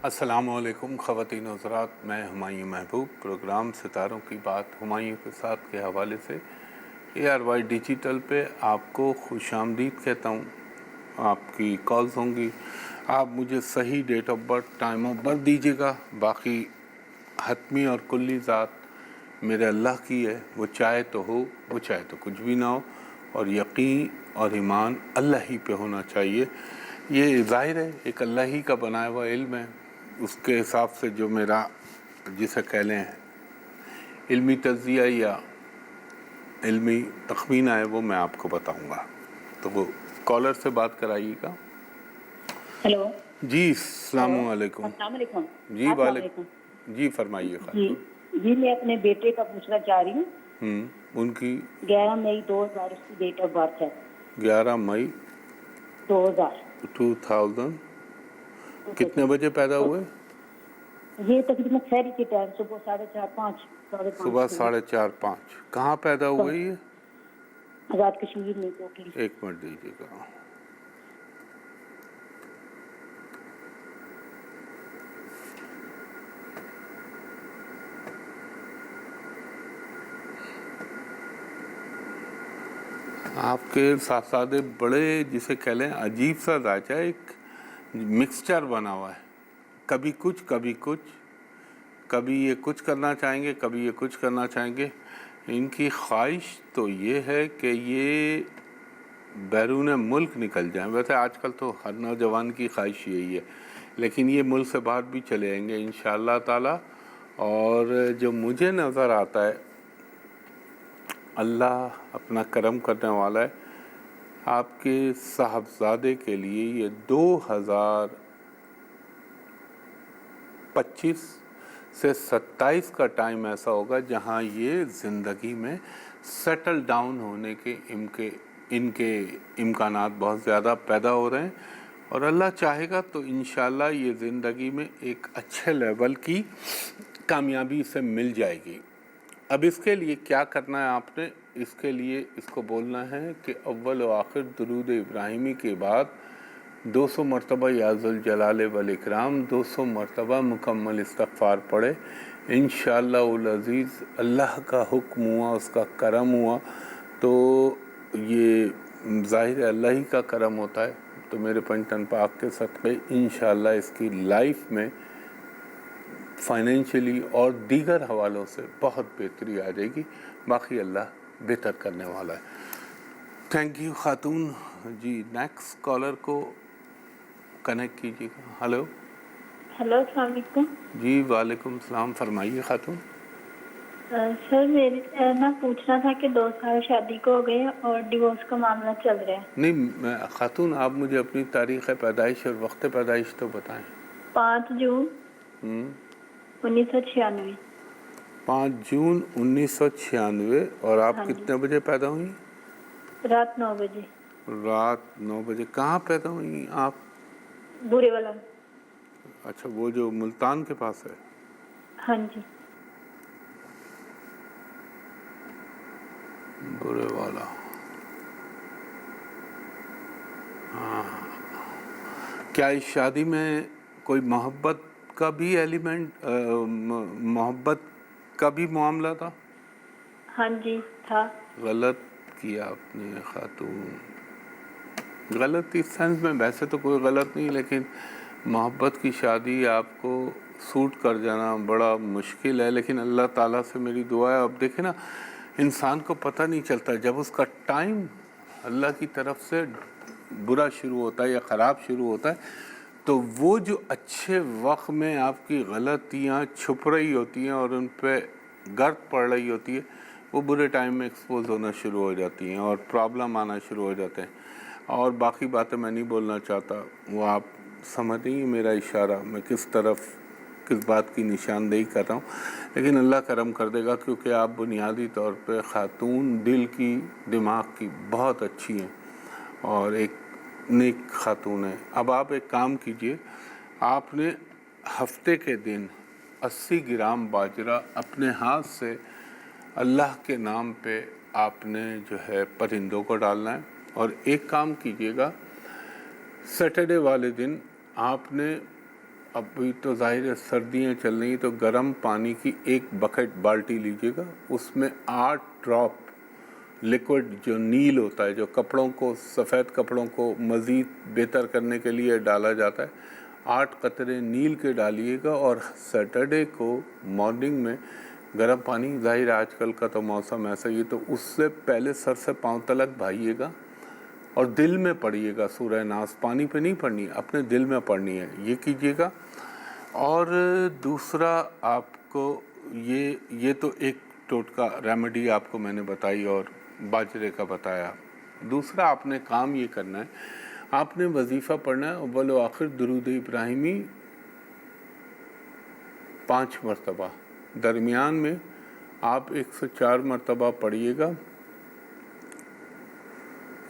السلام علیکم خواتین و حضرات، میں ہمایوں محبوب پروگرام ستاروں کی بات ہمایوں کے ساتھ کے حوالے سے ARY ڈیجیٹل پہ آپ کو خوش آمدید کہتا ہوں۔ آپ کی کالز ہوں گی، آپ مجھے صحیح date of birth, time of birth دیجیے گا، باقی حتمی اور کلی ذات میرے اللہ کی ہے، وہ چاہے تو ہو، وہ چاہے تو کچھ بھی نہ ہو، اور یقین اور ایمان اللہ ہی پہ ہونا چاہیے۔ یہ ظاہر ہے ایک اللہ ہی کا بنایا ہوا علم ہے، اس کے حساب سے جو میرا جسے کہہ لیں علمی تجزیہ یا علمی تخمینہ ہے وہ میں آپ کو بتاؤں گا۔ تو وہ کالر سے بات کرائیے گا۔ ہیلو جی السلام ہیلو علیکم۔ السلام علیکم۔ جی السلام علیکم۔ جی فرمائیے جی خاتون۔ جی میں اپنے بیٹے کا پوچھنا چاہ رہی ہوں۔ ان کی 11 مئی 2000 اس کی ڈیٹ آف برتھ ہے۔ 11 مئی 2000 کتنے بجے پیدا ہوئے؟ یہ تقریباً شہری کے ٹائم صبح 4:30 5 صبح 5:30 4:30 کہاں پیدا ہوئے یہ؟ آزاد کشمیر میں کوکری۔ ایک منٹ دیجیے گا۔ آپ کے صاحبزادے بڑے جسے کہہ لیں عجیب سا ذائقہ، ایک مکسچر بنا ہوا ہے، کبھی کچھ کبھی کچھ، کبھی یہ کچھ کرنا چاہیں گے کبھی یہ کچھ کرنا چاہیں گے۔ ان کی خواہش تو یہ ہے کہ یہ بیرون ملک نکل جائیں، ویسے آج کل تو ہر نوجوان کی خواہش یہی ہے، لیکن یہ ملک سے باہر بھی چلے آئیں گے انشاءاللہ تعالی۔ اور جو مجھے نظر آتا ہے اللہ اپنا کرم کرنے والا ہے، آپ کے صاحبزادے کے لیے یہ 2025 سے 27 کا ٹائم ایسا ہوگا جہاں یہ زندگی میں سیٹل ڈاؤن ہونے کے ان کے امکانات بہت زیادہ پیدا ہو رہے ہیں، اور اللہ چاہے گا تو انشاءاللہ یہ زندگی میں ایک اچھے لیول کی کامیابی سے مل جائے گی۔ اب اس کے لیے کیا کرنا ہے آپ نے؟ اس کے لیے اس کو بولنا ہے کہ اول و آخر درود ابراہیمی کے بعد 200 مرتبہ یا ذوالجلال والاکرام 200 مرتبہ مکمل استغفار پڑھے، انشاءاللہ العزیز اللہ کا حکم ہوا، اس کا کرم ہوا تو یہ ظاہر ہے اللہ ہی کا کرم ہوتا ہے، تو میرے پنجتن پاک کے صدقے انشاءاللہ اس کی لائف میں فائنینشلی اور دیگر حوالوں سے بہت بہتری آ جائے گی، باقی اللہ بہتر کرنے والا ہے۔ تھینک یو خاتون۔ جی نیکسٹ کالر کو کنیکٹ کیجیے گا۔ ہلو۔ ہیلو السلام علیکم۔ جی وعلیکم السلام، فرمائیے خاتون۔ سر میرے نا پوچھنا تھا کہ 2 سال شادی کو ہو گئے اور ڈیورس کا معاملہ چل رہا ہے۔ نہیں خاتون، آپ مجھے اپنی تاریخ پیدائش اور وقت پیدائش تو بتائیں۔ 5 جون 1996۔ 5 جون 1996۔ اور آپ ہاں جی، کتنے بجے پیدا ہوئی؟ رات 9 بجے۔ رات 9 بجے۔ کہاں پیدا ہوئی آپ؟ بورے والا۔ اچھا، وہ جو ملتان کے پاس ہے؟ ہاں جی۔ برے والا، ہاں۔ کیا اس شادی میں کوئی محبت کا بھی ایلیمنٹ، محبت کا بھی معاملہ تھا؟ ہاں جی تھا۔ غلط کیا آپ نے خاتون، غلط اس سینس میں، ویسے تو کوئی غلط نہیں، لیکن محبت کی شادی آپ کو سوٹ کر جانا بڑا مشکل ہے، لیکن اللہ تعالیٰ سے میری دعا ہے۔ اب دیکھیں نا، انسان کو پتہ نہیں چلتا، جب اس کا ٹائم اللہ کی طرف سے برا شروع ہوتا ہے یا خراب شروع ہوتا ہے تو وہ جو اچھے وقت میں آپ کی غلطیاں چھپ رہی ہوتی ہیں اور ان پہ گرد پڑ رہی ہوتی ہے، وہ برے ٹائم میں ایکسپوز ہونا شروع ہو جاتی ہیں اور پرابلم آنا شروع ہو جاتے ہیں۔ اور باقی باتیں میں نہیں بولنا چاہتا، وہ آپ سمجھ نہیں میرا اشارہ، میں کس طرف کس بات کی نشاندہی کر رہا ہوں، لیکن اللہ کرم کر دے گا، کیونکہ آپ بنیادی طور پہ خاتون دل کی دماغ کی بہت اچھی ہیں اور ایک نیک خاتون ہے۔ اب آپ ایک کام کیجئے، آپ نے ہفتے کے دن 80 گرام باجرہ اپنے ہاتھ سے اللہ کے نام پہ آپ نے جو ہے پرندوں کو ڈالنا ہے، اور ایک کام کیجئے گا، سیٹرڈے والے دن آپ نے ابھی تو ظاہر ہے سردیاں چل رہی ہیں تو گرم پانی کی ایک بکٹ بالٹی لیجیے گا، اس میں 8 ڈراپ لیکوڈ جو نیل ہوتا ہے، جو کپڑوں کو، سفید کپڑوں کو مزید بہتر کرنے کے لیے ڈالا جاتا ہے، 8 قطرے نیل کے ڈالیے گا، اور سیٹرڈے کو مارننگ میں گرم پانی، ظاہر ہے آج کل کا تو موسم ایسا ہی ہے، تو اس سے پہلے سر سے پاؤں تلک بہائیے گا اور دل میں پڑھیے گا سورہ ناس، پانی پہ نہیں پڑھنی ہے، اپنے دل میں پڑھنی ہے، یہ کیجیے گا۔ اور دوسرا آپ کو یہ تو ایک ٹوٹکا ریمیڈی آپ کو میں نے بتائی اور باجرے کا بتایا۔ دوسرا آپ نے کام یہ کرنا ہے، آپ نے وظیفہ پڑھنا ہے اول و آخر درود ابراہیمی 5 مرتبہ، درمیان میں آپ 104 مرتبہ پڑھیے گا،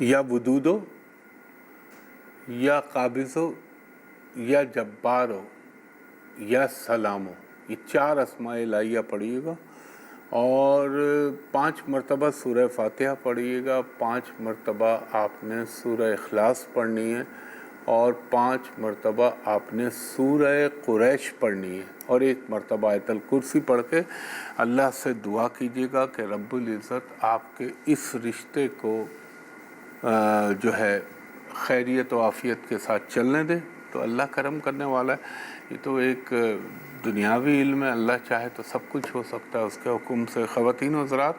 یا ودود ہو یا قابض ہو یا جبار ہو یا سلام ہو، یہ 4 اسماء الہیہ پڑھیے گا، اور 5 مرتبہ سورہ فاتحہ پڑھیے گا، 5 مرتبہ آپ نے سورہ اخلاص پڑھنی ہے، اور 5 مرتبہ آپ نے سورہ قریش پڑھنی ہے، اور 1 مرتبہ آیت الکرسی پڑھ کے اللہ سے دعا کیجیے گا کہ رب العزت آپ کے اس رشتے کو جو ہے خیریت و عافیت کے ساتھ چلنے دے، تو اللہ کرم کرنے والا ہے۔ یہ تو ایک دنیاوی علم ہے، اللہ چاہے تو سب کچھ ہو سکتا ہے اس کے حکم سے۔ خواتین و حضرات،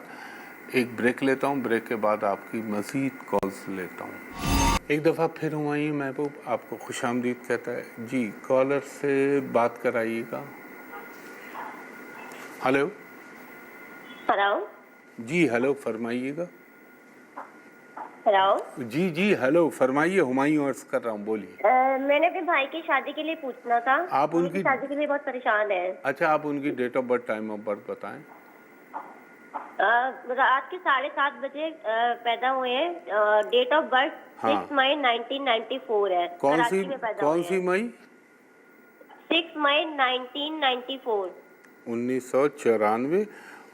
ایک بریک لیتا ہوں، بریک کے بعد آپ کی مزید کالز لیتا ہوں۔ ایک دفعہ پھر ہمایوں محبوب آپ کو خوش آمدید کہتا ہے۔ جی کالر سے بات کرائیے گا۔ ہلو ہلو جی، ہلو فرمائیے گا۔ ہلو جی ہلو فرمائیے، ہمایوں عرض کر رہا ہوں، بولیے۔ میں نے اپنے بھائی کی شادی کے لیے پوچھنا تھا، آپ ان کی شادی کے لیے بہت پریشان ہے۔ اچھا، آپ ان کی date of birth, time of birth بتائیں۔ رات کے 7:30 بجے پیدا ہوئے ہیں، ڈیٹ آف برتھ 6 مئی 1994 ہے، کراچی میں پیدا ہوئے ہیں۔ کون سی مئی؟ 6 مئی 1994۔ 1994۔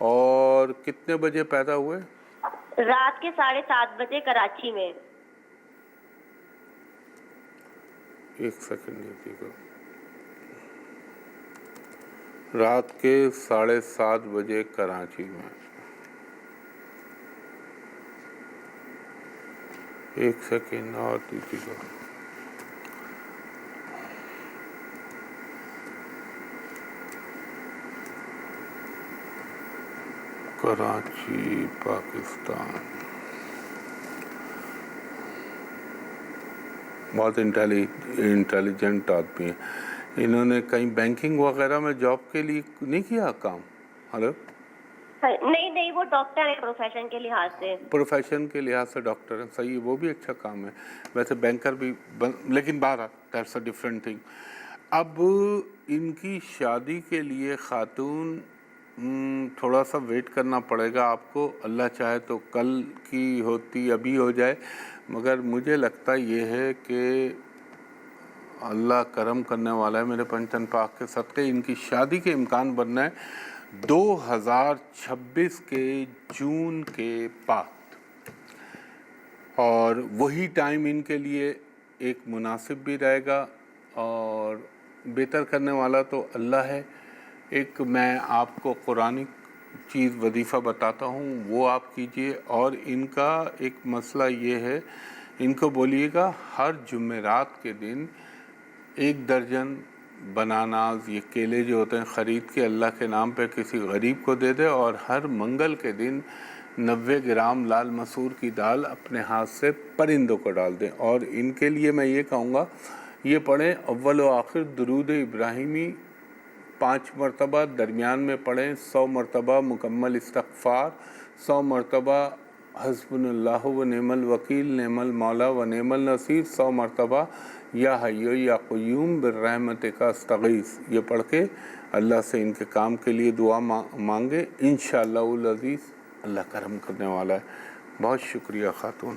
اور کتنے بجے پیدا ہوئے؟ رات کے 7:30 بجے کراچی میں۔ ایک سیکنڈ دیکھیے گا، رات کے 7:30 بجے کراچی میں۔ ایک سیکنڈ اور دیکھیے گا، کراچی پاکستان۔ بہت انٹیلیجنٹ آدمی ہیں، انہوں نے کہیں بینکنگ وغیرہ میں جاب کے لیے نہیں کیا کام؟ ہلو، نہیں، وہ ڈاکٹر ہے پروفیشن کے لحاظ سے۔ پروفیشن کے لحاظ سے ڈاکٹر ہیں، صحیح، وہ بھی اچھا کام ہے ویسے، بینکر بھی لیکن بہرحال دیٹس اے ڈفرینٹ تھنگ۔ اب ان کی شادی کے لیے خاتون تھوڑا سا ویٹ کرنا پڑے گا آپ کو، اللہ چاہے تو کل کی ہوتی ابھی ہو جائے، مگر مجھے لگتا یہ ہے کہ اللہ کرم کرنے والا ہے میرے پنچن پاک کے صدقے، ان کی شادی کے امکان بننا ہے 2026 کے جون کے بعد، اور وہی ٹائم ان کے لیے ایک مناسب بھی رہے گا، اور بہتر کرنے والا تو اللہ ہے۔ ایک میں آپ کو قرآنی چیز وظیفہ بتاتا ہوں، وہ آپ کیجئے، اور ان کا ایک مسئلہ یہ ہے، ان کو بولیے گا ہر جمعرات کے دن 1 درجن بناناز، یہ کیلے جو ہوتے ہیں، خرید کے اللہ کے نام پہ کسی غریب کو دے دے، اور ہر منگل کے دن 90 گرام لال مسور کی دال اپنے ہاتھ سے پرندوں کو ڈال دیں۔ اور ان کے لیے میں یہ کہوں گا، یہ پڑھیں اول و آخر درود ابراہیمی 5 مرتبہ، درمیان میں پڑھیں 100 مرتبہ مکمل استغفار، 100 مرتبہ حسبنا اللہ و نعم الوکیل، نعم المولا و نعم النصیر، 100 مرتبہ یا حی یا قیوم برحمتک استغیث، یہ پڑھ کے اللہ سے ان کے کام کے لیے دعا مانگے، انشاءاللہ العزیز اللہ کرم کرنے والا ہے۔ بہت شکریہ خاتون۔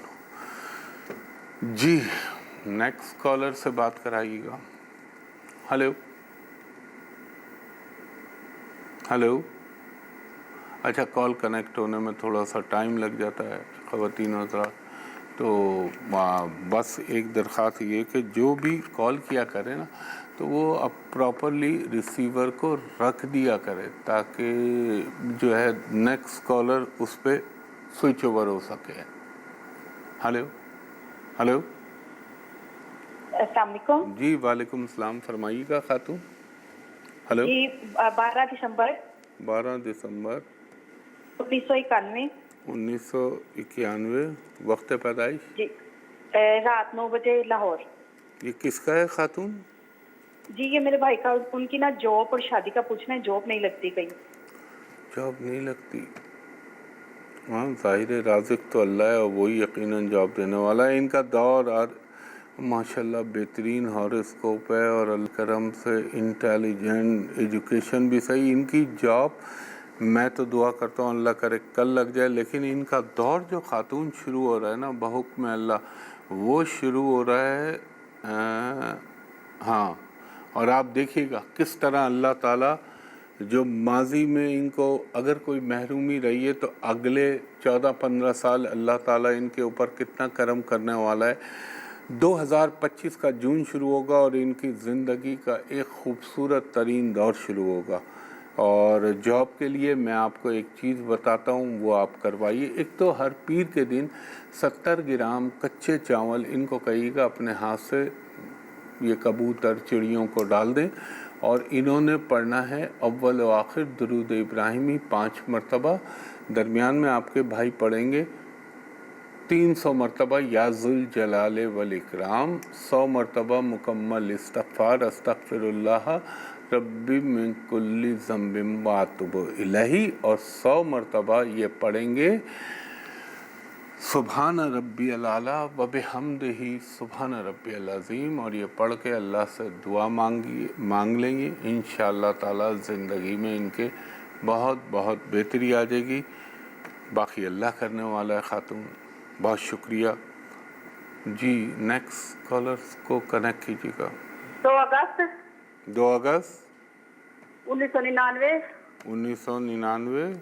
جی نیکسٹ کالر سے بات کرائیے گا۔ ہلو ہلو، اچھا کال کنیکٹ ہونے میں تھوڑا سا ٹائم لگ جاتا ہے خواتین حضرات، تو بس ایک درخواست یہ کہ جو بھی کال کیا کرے نا تو وہ اب پراپرلی ریسیور کو رکھ دیا کرے تاکہ جو ہے نیکسٹ کالر اس پہ سوئچ اوور ہو سکے. ہلو ہلو السلام علیکم. جی وعلیکم السلام، فرمائیے گا خاتون. ہلو جی 12 دسمبر 1991. 1991 وقت پیدائش جی رات 9 بجے لاہور. یہ کس کا ہے خاتون؟ جی یہ میرے بھائی کا. ان کی نا جاب اور شادی کا پوچھنا ہے. جاب نہیں لگتی کہیں. جاب نہیں لگتی؟ ہاں ظاہر رازق تو اللہ ہے اور وہی یقیناً جاب دینے والا ہے. ان کا دور اور ماشاءاللہ بہترین ہاروسکوپ ہے اور اللہ کرم سے انٹیلیجنٹ، ایجوکیشن بھی صحیح. ان کی جاب میں تو دعا کرتا ہوں اللہ کرے کل لگ جائے، لیکن ان کا دور جو خاتون شروع ہو رہا ہے نا بحکم اللہ وہ شروع ہو رہا ہے. ہاں اور آپ دیکھیے گا کس طرح اللہ تعالیٰ جو ماضی میں ان کو اگر کوئی محرومی رہی ہے تو اگلے 14-15 سال اللہ تعالیٰ ان کے اوپر کتنا کرم کرنے والا ہے. 2025 کا جون شروع ہوگا اور ان کی زندگی کا ایک خوبصورت ترین دور شروع ہوگا. اور جاب کے لیے میں آپ کو ایک چیز بتاتا ہوں وہ آپ کروائیے. ایک تو ہر پیر کے دن 70 گرام کچے چاول ان کو کہیے گا اپنے ہاتھ سے یہ کبوتر چڑیوں کو ڈال دیں، اور انہوں نے پڑھنا ہے اول و آخر درود ابراہیمی 5 مرتبہ. درمیان میں آپ کے بھائی پڑھیں گے 300 مرتبہ یا ذوالجلال والاکرام، 100 مرتبہ مکمل استغفار استغفر اللہ ربی من کل ذنب واتوب الیہ، اور 100 مرتبہ یہ پڑھیں گے سبحان ربی الاعلیٰ و بحمدہ سبحان ربی العظیم. اور یہ پڑھ کے اللہ سے دعا مانگ لیں گے انشاءاللہ تعالی زندگی میں ان کے بہت بہت بہتری آ جائے گی. باقی اللہ کرنے والا ہے خاتون. بہت شکریہ. جی نیکسٹ کالرز کو کنیکٹ کیجیے گا. 2 اگست 2 اگست 1999 1999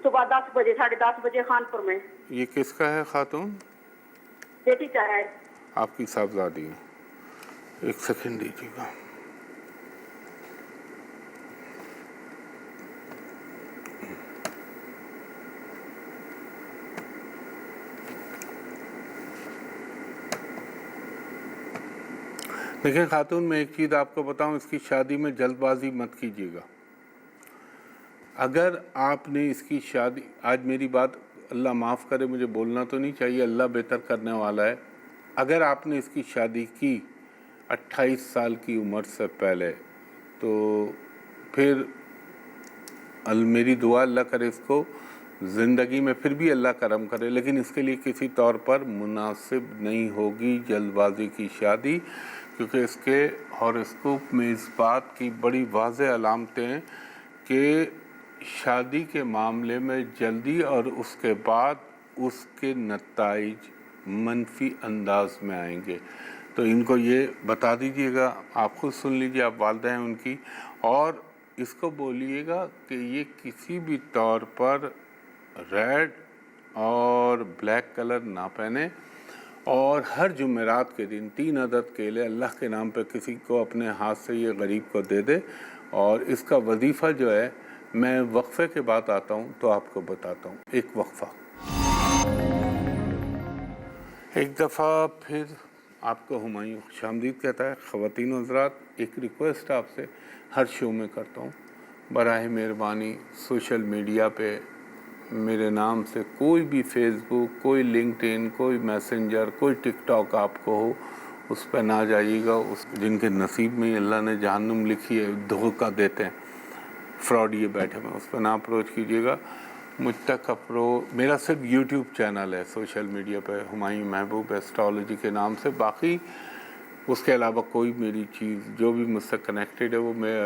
صبح 10 بجے 10:30 بجے خانپور میں. یہ کس کا ہے خاتون؟ بیٹی کا ہے. آپ کی صاحبزادی ہے. ایک سیکنڈ دیجیے گا. دیکھیں خاتون میں ایک چیز آپ کو بتاؤں، اس کی شادی میں جلد بازی مت کیجیے گا. اگر آپ نے اس کی شادی، آج میری بات اللہ معاف کرے مجھے بولنا تو نہیں چاہیے، اللہ بہتر کرنے والا ہے، اگر آپ نے اس کی شادی کی 28 سال کی عمر سے پہلے تو پھر میری دعا اللہ کرے اس کو زندگی میں پھر بھی اللہ کرم کرے، لیکن اس کے لیے کسی طور پر مناسب نہیں ہوگی جلد بازی کی شادی، کیونکہ اس کے ہاروسکوپ میں اس بات کی بڑی واضح علامتیں ہیں کہ شادی کے معاملے میں جلدی اور اس کے بعد اس کے نتائج منفی انداز میں آئیں گے. تو ان کو یہ بتا دیجئے گا، آپ خود سن لیجئے، آپ والدہ ہیں ان کی، اور اس کو بولیے گا کہ یہ کسی بھی طور پر ریڈ اور بلیک کلر نہ پہنے، اور ہر جمعرات کے دن 3 عدد کیلے اللہ کے نام پہ کسی کو اپنے ہاتھ سے یہ غریب کو دے دے. اور اس کا وظیفہ جو ہے میں وقفے کے بعد آتا ہوں تو آپ کو بتاتا ہوں. ایک وقفہ. ایک دفعہ پھر آپ کو ہمایوں خوش آمدید کہتا ہے. خواتین و حضرات، ایک ریکویسٹ آپ سے ہر شو میں کرتا ہوں، براہ مہربانی سوشل میڈیا پہ میرے نام سے کوئی بھی فیس بک، کوئی لنکڈ ان، کوئی میسنجر، کوئی ٹک ٹاک آپ کو ہو اس پہ نہ جائیے گا. اس جن کے نصیب میں اللہ نے جہنم لکھی ہے دھوکہ دیتے ہیں، فراڈ یہ بیٹھے میں، اس پہ نہ اپروچ کیجیے گا. مجھ تک میرا صرف یوٹیوب چینل ہے سوشل میڈیا پہ ہمایوں محبوب ایسٹرالوجی کے نام سے. باقی اس کے علاوہ کوئی میری چیز جو بھی مجھ سے کنیکٹڈ ہے وہ میں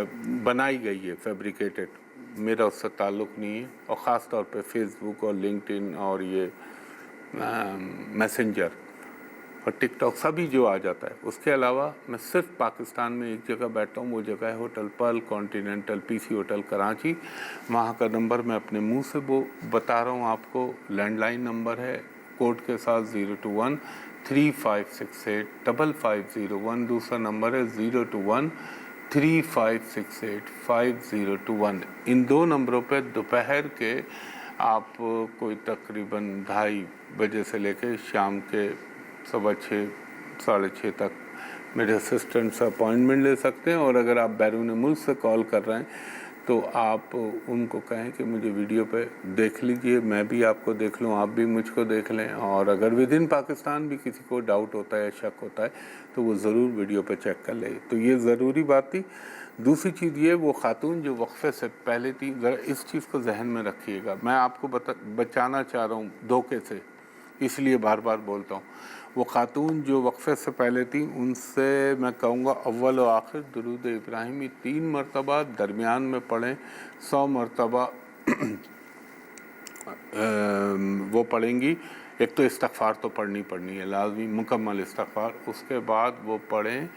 بنائی گئی ہے فیبریکیٹڈ، میرا اس سے تعلق نہیں ہے. اور خاص طور پہ فیس بک اور لنکڈ ان اور یہ میسنجر اور ٹک ٹاک سبھی جو آ جاتا ہے. اس کے علاوہ میں صرف پاکستان میں ایک جگہ بیٹھتا ہوں، وہ جگہ ہے ہوٹل پرل کانٹیننٹل پی سی ہوٹل کراچی. وہاں کا نمبر میں اپنے منہ سے وہ بتا رہا ہوں آپ کو، لینڈ لائن نمبر ہے کوڈ کے ساتھ 021-3568-5501. دوسرا نمبر ہے 021-3568-5021. ان دو نمبروں پہ دوپہر کے آپ کوئی تقریباً 2:30 بجے سے لے کے شام کے 6:15 6:30 تک میرے اسسٹنٹ سے اپوائنٹمنٹ لے سکتے ہیں. اور اگر آپ بیرون ملک سے کال کر رہے ہیں تو آپ ان کو کہیں کہ مجھے ویڈیو پہ دیکھ لیجئے, میں بھی آپ کو دیکھ لوں, آپ بھی مجھ کو دیکھ لیں. اور اگر ود ان پاکستان بھی کسی کو ڈاؤٹ ہوتا ہے یا شک ہوتا ہے تو وہ ضرور ویڈیو پہ چیک کر لے. تو یہ ضروری بات تھی. دوسری چیز یہ, وہ خاتون جو وقفے سے پہلے تھی, ذرا اس چیز کو ذہن میں رکھیے گا, میں آپ کو بچانا چاہ رہا ہوں دھوکے سے, اس لیے بار بار بولتا ہوں. وہ خاتون جو وقفے سے پہلے تھی ان سے میں کہوں گا اول و آخر درود ابراہیمی 3 مرتبہ درمیان میں پڑھیں, 100 مرتبہ وہ پڑھیں گی. ایک تو استغفار تو پڑھنی ہے لازمی, مکمل استغفار. اس کے بعد وہ پڑھیں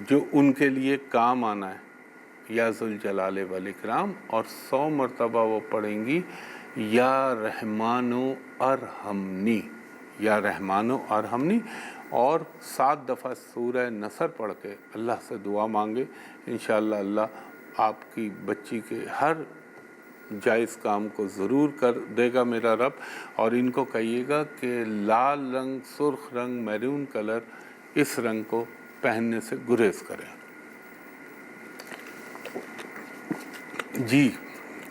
جو ان کے لیے کام آنا ہے, یا ذوالجلال والاکرام, اور 100 مرتبہ وہ پڑھیں گی یا رحمان و ارحمنی, یا رحمان و ارحمنی. اور 7 دفعہ سورہ نصر پڑھ کے اللہ سے دعا مانگے, انشاءاللہ اللہ آپ کی بچی کے ہر جائز کام کو ضرور کر دے گا میرا رب. اور ان کو کہیے گا کہ لال رنگ, سرخ رنگ, میرون کلر, اس رنگ کو پہننے سے گریز کریں. جی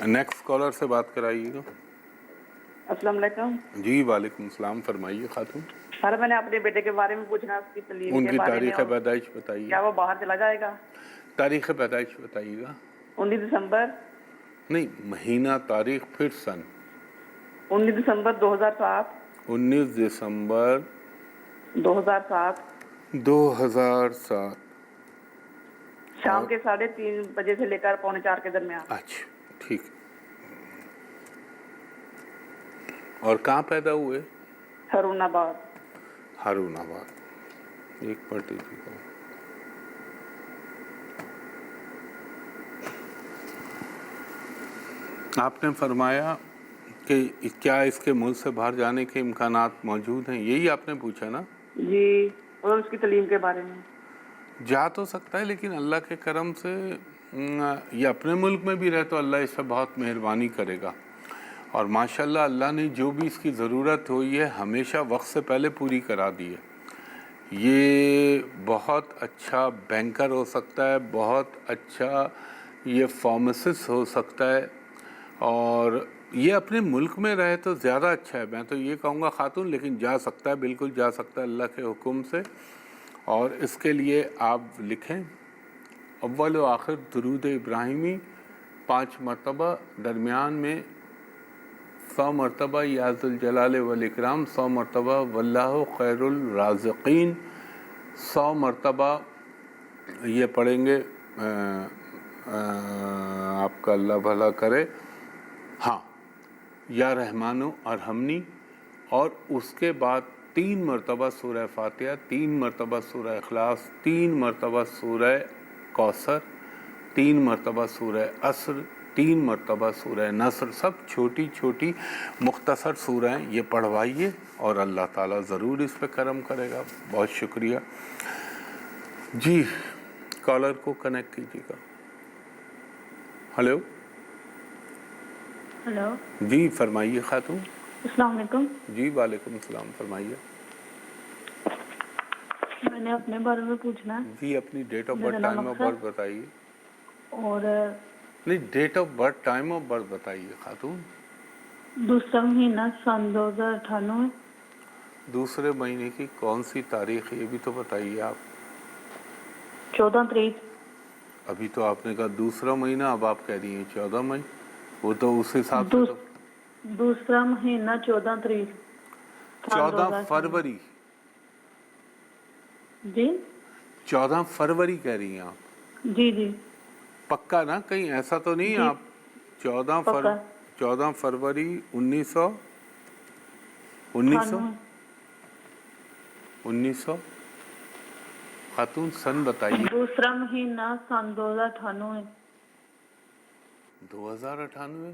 نیکسٹ کالر سے بات کرائیے گا. السلام علیکم. جی وعلیکم السلام, فرمائیے خاتون. سر میں نے اپنے بیٹے کے بارے میں پوچھنا, اس کی تعلیم ان کے کی بارے میں. تاریخ پیدائش بتائیے. کیا وہ باہر چلا جائے گا؟ تاریخ پیدائش بتائیے گا. 19 دسمبر. نہیں, مہینہ, تاریخ, پھر سن. 19 دسمبر 2007. 19 دسمبر 2007. 2007. شام کے 3:30 بجے سے لے کر 3:45 کے درمیان. اچھا ٹھیک. اور کہاں پیدا ہوئے؟ ہارون آباد. ہارون آباد. ایک پارٹی تھی. آپ نے فرمایا کہ کیا اس کے ملک سے باہر جانے کے امکانات موجود ہیں, یہی آپ نے پوچھا نا؟ جی, اور اس کی تعلیم کے بارے میں. جا تو سکتا ہے, لیکن اللہ کے کرم سے یہ اپنے ملک میں بھی رہے تو اللہ اس پہ بہت مہربانی کرے گا. اور ماشاءاللہ اللہ نے جو بھی اس کی ضرورت ہوئی ہے ہمیشہ وقت سے پہلے پوری کرا دی ہے. یہ بہت اچھا بینکر ہو سکتا ہے, بہت اچھا یہ فارماسسٹ ہو سکتا ہے, اور یہ اپنے ملک میں رہے تو زیادہ اچھا ہے. میں تو یہ کہوں گا خاتون, لیکن جا سکتا ہے, بالکل جا سکتا ہے اللہ کے حکم سے. اور اس کے لیے آپ لکھیں اول و آخر درود ابراہیمی 5 مرتبہ, درمیان میں 100 مرتبہ یا ذوالجلال والاکرام, 100 مرتبہ واللہ خیر الرازقین, 100 مرتبہ یہ پڑھیں گے. آپ کا اللہ بھلا کرے. ہاں, یا رحمان و ارحمنی. اور اس کے بعد 3 مرتبہ سورہ فاتحہ, 3 مرتبہ سورہ اخلاص, 3 مرتبہ سورہ کوثر, 3 مرتبہ سورہ عصر, 3 مرتبہ سورہ نصر. سب چھوٹی چھوٹی مختصر سورہ ہیں, یہ پڑھوائیے اور اللہ تعالیٰ ضرور اس پہ کرم کرے گا. بہت شکریہ. جی کالر کو کنیکٹ کیجیے گا. ہلو. ہلو, جی فرمائیے خاتون. السلام علیکم. جی وعلیکم السلام, فرمائیے. میں نے اپنے بارے میں پوچھنا ہے. جی اپنی date of birth, time of birth بتائیے. اور نہیں, date of birth, time of birth بتائیے خاتون. دوسرا مہینہ سن 2098. دوسرے مہینے کی کون سی تاریخ, یہ بھی تو بتائیے آپ. 14 تاریخ. ابھی تو آپ نے کہا دوسرا مہینہ, اب آپ کہہ رہی ہیں 14 مئی. وہ تو اس حساب سے تو دوسرا مہینہ 14 تاریخ. 14 فروری. جی 14 فروری کہہ رہی ہیں آپ؟ جی جی. پکا نا, کہیں ایسا تو نہیں آپ؟ 14 فروری 1900 خاتون سن بتائیے. دوسرا مہینہ سن 2098. 2098.